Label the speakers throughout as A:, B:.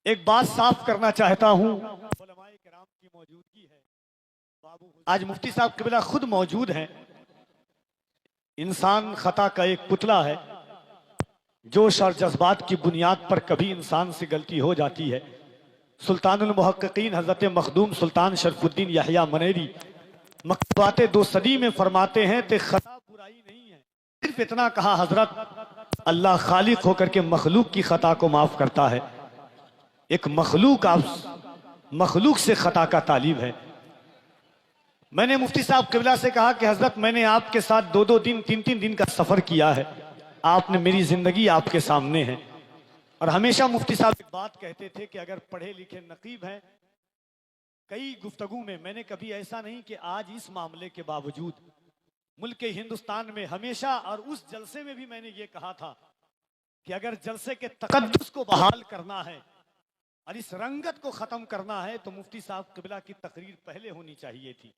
A: एक बात साफ करना चाहता हूं, उलमाए किराम की मौजूदगी है। आज मुफ्ती साहब क़िबला खुद मौजूद हैं। इंसान खता का एक पुतला है। जोश और जज्बात की बुनियाद पर कभी इंसान से गलती हो जाती है। सुल्तानुल मुहक्किकीन हजरत मखदूम सुल्तान शरफुद्दीन यहया मनेरी मकतूबात 2 सदी में फरमाते हैं कि खता बुराई नहीं है, सिर्फ इतना कहा हजरत अल्लाह खालिक होकर के मखलूक की खता को माफ करता है। एक मखलूक आप मखलूक से खता का तालिब है। मैंने मुफ्ती साहब क़िबला से कहा कि हजरत मैंने आपके साथ 2-2 दिन 3-3 दिन का सफर किया है। आपने मेरी जिंदगी आपके सामने है। और हमेशा मुफ्ती साहब एक बात कहते थे कि अगर पढ़े लिखे नकीब हैं, कई गुफ्तगू में मैंने कभी ऐसा नहीं कि आज इस मामले के बावजूद मुल्क हिंदुस्तान में हमेशा, और उस जलसे में भी मैंने ये कहा था कि अगर जलसे के तकद्दुस को बहाल करना है और इस रंगत को खत्म करना है तो मुफ्ती साहब क़िबला की तकरीर पहले होनी चाहिए थी।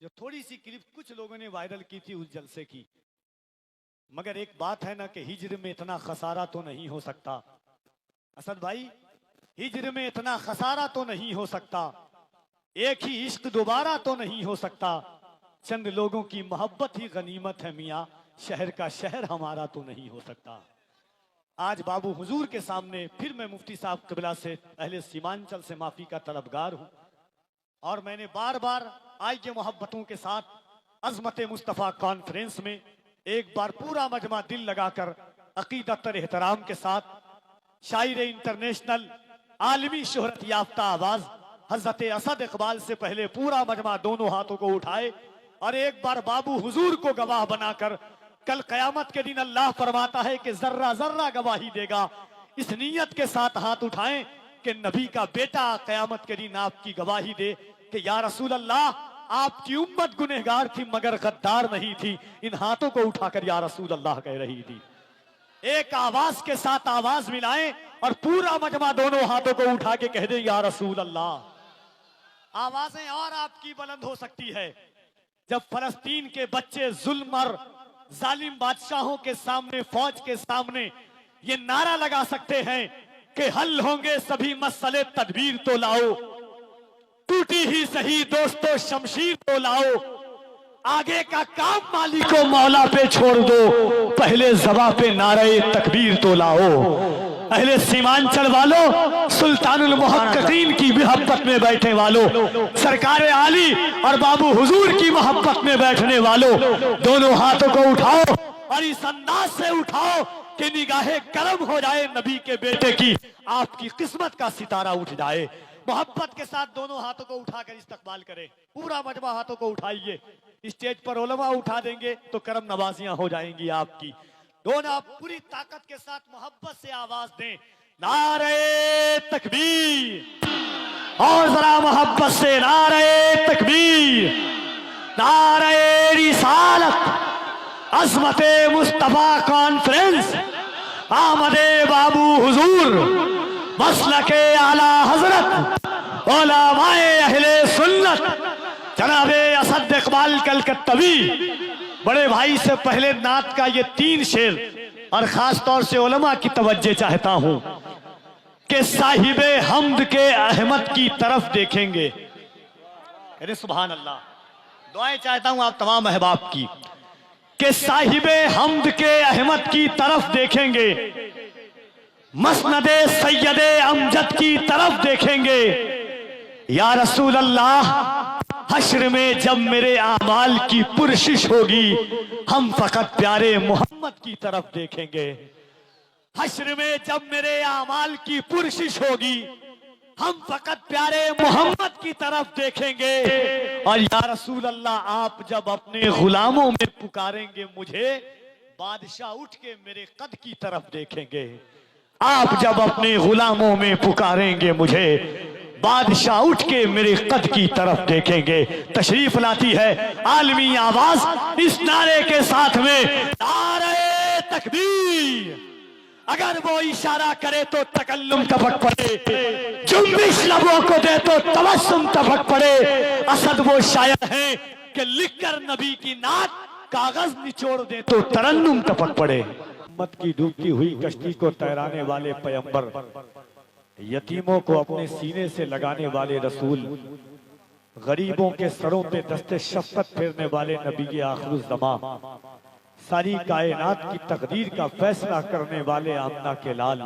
A: जो थोड़ी सी क्लिप कुछ लोगों ने वायरल की थी उस जलसे की। मगर एक बात है ना कि हिज्र में इतना खसारा तो नहीं हो सकता असद भाई, हिज्र में इतना खसारा तो नहीं हो सकता। एक ही इश्क दोबारा तो नहीं हो सकता। चंद लोगों की मोहब्बत ही गनीमत है मियाँ, शहर का शहर हमारा तो नहीं हो सकता। आज बाबू हुजूर के सामने फिर मैं मुफ्ती साहब क़िबला से अहले सीमांचल से माफी का तलबगार हूँ। और मैंने बार बार आई के मोहब्बतों के साथ अजमत मुस्तफ़ा कॉन्फ्रेंस में एक बार पूरा मजमा दिल लगाकर अकीदत और एहतराम के साथ शायर इंटरनेशनल आलमी शोहरत याफ्ता आवाज हजरत असद इकबाल से पहले पूरा मजमा दोनों हाथों को उठाए और एक बार बाबू हुजूर को गवाह बनाकर, कल कयामत के दिन अल्लाह फरमाता है कि जर्रा जर्रा गवाही देगा। इस नीयत के साथ हाथ उठाएं कि नबी का बेटा कयामत के दिन आपकी गवाही दे कि या रसूल अल्लाह, आपकी उम्मत गुनहगार थी मगर गद्दार नहीं थी। इन हाथों को उठाकर या रसूल अल्लाह कह रही थी। एक आवाज के साथ आवाज मिलाएं और पूरा मजमा दोनों हाथों को उठा के कह दे या रसूल अल्लाह। आवाजें और आपकी बुलंद हो सकती है जब फलस्तीन के बच्चे जुल्म और जालिम बादशाहों के सामने, फौज के सामने ये नारा लगा सकते हैं कि हल होंगे सभी मसले, तदबीर तो लाओ, टूटी ही सही दोस्तों शमशीर तो लाओ, आगे का काम मालिक को मौला पे छोड़ दो, पहले जबा पे नारे तकबीर तो लाओ। अहले सीमांचल वालों, सुल्तानुल मुहक्किकीन की मोहब्बत में बैठे वालों, सरकार आली और बाबू हुजूर की मोहब्बत में बैठने वालों, दोनों हाथों को उठाओ और इस अंदाज से उठाओ कि निगाहें करम हो जाए नबी के बेटे की, आपकी किस्मत का सितारा उठ जाए। मोहब्बत के साथ दोनों हाथों को उठाकर इस्तकबाल करें। पूरा मजमा हाथों को उठाइए। स्टेज पर उलमा उठा देंगे तो करम नवाजियां हो जाएंगी आपकी। दोनों आप पूरी ताकत के साथ मोहब्बत से आवाज दें, नारे तकबीर, और जरा मोहब्बत से नारे तकबीर, नारे रिसालत, अज़मते मुस्तफा कॉन्फ्रेंस, आमदे बाबू हुजूर, मसलके आला हजरत उलमाए अहले सुन्नत जनाबे असद इकबाल कलकत्तवी। बड़े भाई से पहले नात का ये 3 शेर और खास तौर से उलमा की तवज्जो चाहता हूं कि साहिबे हम्द के अहमद की तरफ देखेंगे। अरे सुभान अल्लाह। दुआएं चाहता हूं आप तमाम अहबाब की कि साहिबे हम्द के अहमद की तरफ देखेंगे, मसनदे सैयदे अमजद की तरफ देखेंगे। या रसूल अल्लाह, हश्र में जब मेरे आमाल की पुरशिश होगी, हम फकत प्यारे मोहम्मद की तरफ देखेंगे। हश्र में जब मेरे आमाल की पुरशिश होगी, हम फकत प्यारे मोहम्मद की तरफ देखेंगे। और या रसूल अल्लाह, आप जब अपने गुलामों में पुकारेंगे मुझे, बादशाह उठ के मेरे कद की तरफ देखेंगे। आप जब अपने गुलामों में पुकारेंगे मुझे, बादशाह उठ के मेरे कद की तरफ देखेंगे। तशरीफ लाती है आलमी आवाज इस नारे के साथ में, नारे तकबीर। अगर वो इशारा करे तो तकल्लुम टपक पड़े, जुम्बिश लबों को दे तो तबस्सुम टपक पड़े। असद वो शायर हैं कि लिखकर नबी की नात कागज निचोड़ दे तो तरन्नुम टपक पड़े। उम्मत की डूबती हुई कश्ती को तैराने वाले पैगंबर यतीमों को अपने सीने से लगाने वाले रसूल, गरीबों के सरों पे दस्ते शफ़क़त फेरने वाले नबी आखिरुज़्ज़मां, सारी कायनात की तकदीर का फैसला करने वाले आमना के लाल,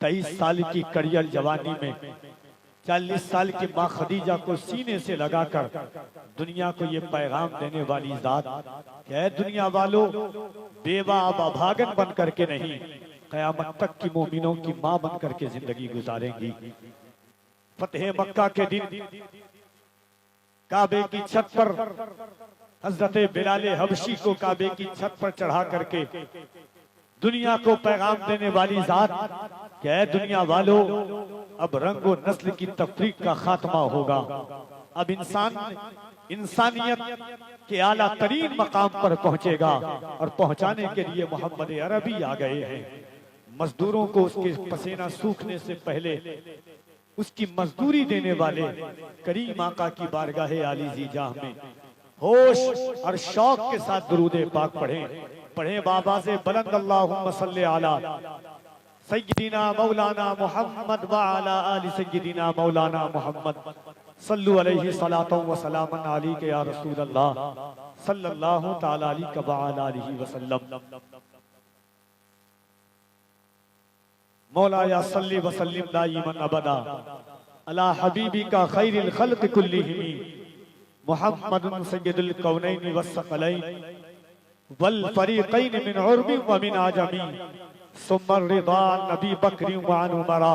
A: 23 साल की करियल जवानी में 40 साल की माँ खदीजा को सीने से लगाकर दुनिया को ये पैगाम देने वाली जात क्या है, दुनिया वालों बेवा अभागन बन करके नहीं, कयामत तक की मोमिनों की माँ बन करके जिंदगी गुजारेंगी। फतेह मक्का के दिन काबे की छत पर हजरत बिलाल हबशी को काबे की छत पर चढ़ा करके दुनिया को पैगाम देने वाली जात क्या है, दुनिया वालों अब रंग और नस्ल की तफरीक का खात्मा होगा। अब इंसानियत के आला तरीन मकाम पर पहुंचेगा और पहुंचाने के लिए मोहम्मद अरबी आ गए हैं। मजदूरों को उसके पसीना सूखने से पहले उसकी मजदूरी देने वाले करीम आका की बारगाह आली जीजा में होश और शौक के साथ दुरूद पाक पढ़े बाबा से बुलंद अल्लाहुम्मा सल्ली अला सय्यिदिना मौलाना मोहम्मद व अला आलि सय्यिदिना मौलाना मोहम्मद सल्लु अलैहि सलातो व सलामन अलैका या रसूल अल्लाह सल्लल्लाहु तआला अलैहि व आलिहि वसल्लम। मौला या सल्ली व सल्लिम दाइमन अबदा अला हबीबिका खैरिल खल्क़ कुल्लिहिम मुहम्मदुन सय्यदुल कौनैन वस्सक़लैन वल फरीक़ैन मिन उर्बि व मिन आजमी सुम्मा रिदा नबी बकरी व अन उमरा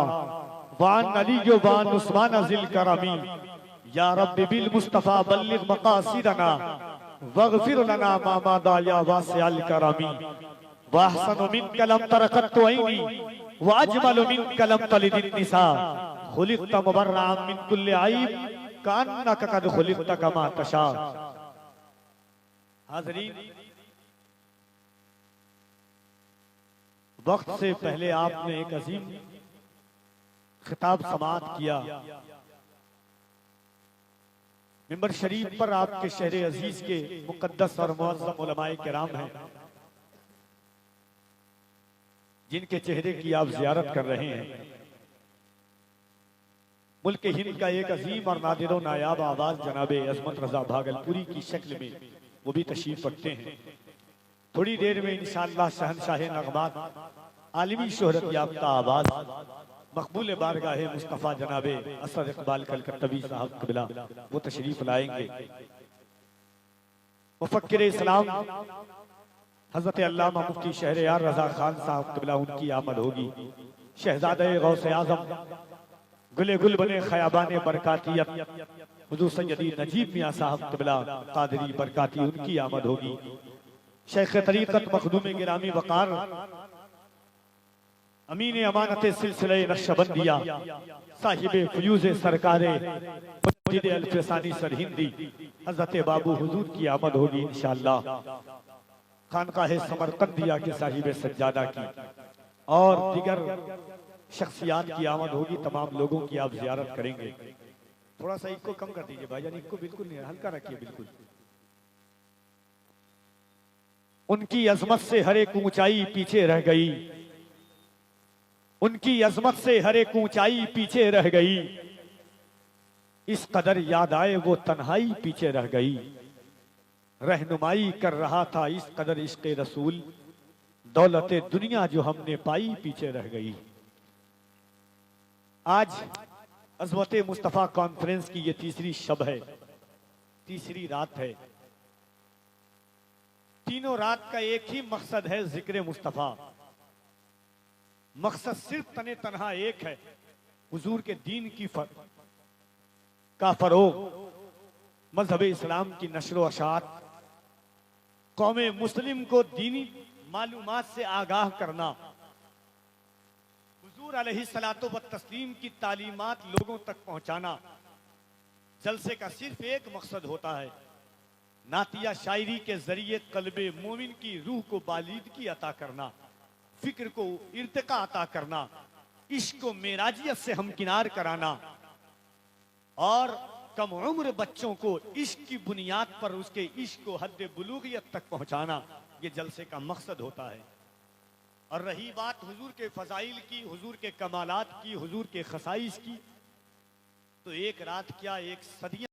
A: व अन अली व अन उस्मान ज़िल करमी या रब्बि बिल मुस्तफ़ा बल्लिग़ मक़ासिदना वग़फ़िर लना मा मादा या वासिअल करमी व अहसनु मिनका लम तरक़त ऐनी व अजमलु मिनका लम तलिदिन निसा खुलिक़त मुबर्रअन मिन कुल्लि ऐब कान्नका क़द खुलिक़त कमा तशा। हाज़रीन, वक्त से पहले आपने एक अजीम खिताब समाअत किया। मिंबर शरीफ पर आपके शहर अजीज के मुकद्दस और मुअज़्ज़म उलमाए किराम हैं, जिनके चेहरे की आप जियारत कर रहे हैं। मुल्क हिंद का एक अजीम और नादिर नायाब आवाज जनाबे अजमत रजा भागलपुरी की शक्ल में वो भी तशरीफ रखते हैं। थोड़ी देर में इंशाअल्लाह शहनशाह नगमात आलमी शोहरत याफ्ता आवाज मकबूल बारगाह मुस्तफ़ा जनाबे असद इकबाल कलकत्तवी साहब क़िबला वो तशरीफ लाएंगे। मुफक्किर इस्लाम हजरत अल्लामा मुफ्ती शहरयार रजा खान साहब क़िबला उनकी आमद होगी। शहजादे गौसे आज़म गुले गुल बने खयाबाने बरकातियत हुजूर सैयदी नजीब मियाँ साहब क़िबला कादरी बरकाती उनकी आमद होगी। शेख तरीक़त मखदूम गिरामी वक़ार अमीन अमानत सिलसिले नक्शबंदिया साहिब फयूज़ सरकारे मुजद्दिद अल-फ़सानी सरहिंदी हज़रत बाबू हुजूर की आमद होगी इंशाअल्लाह। खानकाह समरकंदिया के साहिब सज्जादा की और दिगर शख्सियात की आमद होगी। तमाम लोगों की आप जियारत करेंगे। थोड़ा सा इसको कम कर दीजिए भाईजान, इसको बिल्कुल नहीं, हल्का रखिए बिल्कुल। उनकी अजमत से हर एक ऊंचाई पीछे रह गई, उनकी अजमत से हर एक ऊंचाई पीछे रह गई। इस कदर याद आए वो तन्हाई पीछे रह गई। रहनुमाई कर रहा था इस कदर इश्क़े रसूल, दौलते दुनिया जो हमने पाई पीछे रह गई। आज अज़मत मुस्तफ़ा कॉन्फ्रेंस की ये तीसरी शब है, तीसरी रात है। तीनों रात का एक ही मकसद है, जिक्र मुस्तफ़ा। मकसद सिर्फ तने तनहा एक है, हुजूर के दीन की का फरोग, मजहब इस्लाम की नशर व अशात, कौमे मुस्लिम को दीनी मालूमात से आगाह करना, हुजूर अलैहिस्सलातो व तस्लीम की तालीमात लोगों तक पहुंचाना। जलसे का सिर्फ एक मकसद होता है, नातिया शायरी के जरिए कल्बे मोमिन की रूह को बालिदगी अता करना, फिक्र को इर्तिका अता करना, इश्क को मेराजियत से हमकिनार कराना और कम उम्र बच्चों को इश्क की बुनियाद पर उसके इश्क को हद बुलूगियत तक पहुंचाना। ये जलसे का मकसद होता है। और रही बात हुजूर के फजाइल की, हुजूर के कमालात की, हुजूर के खसाइस की, तो एक रात क्या एक सदियां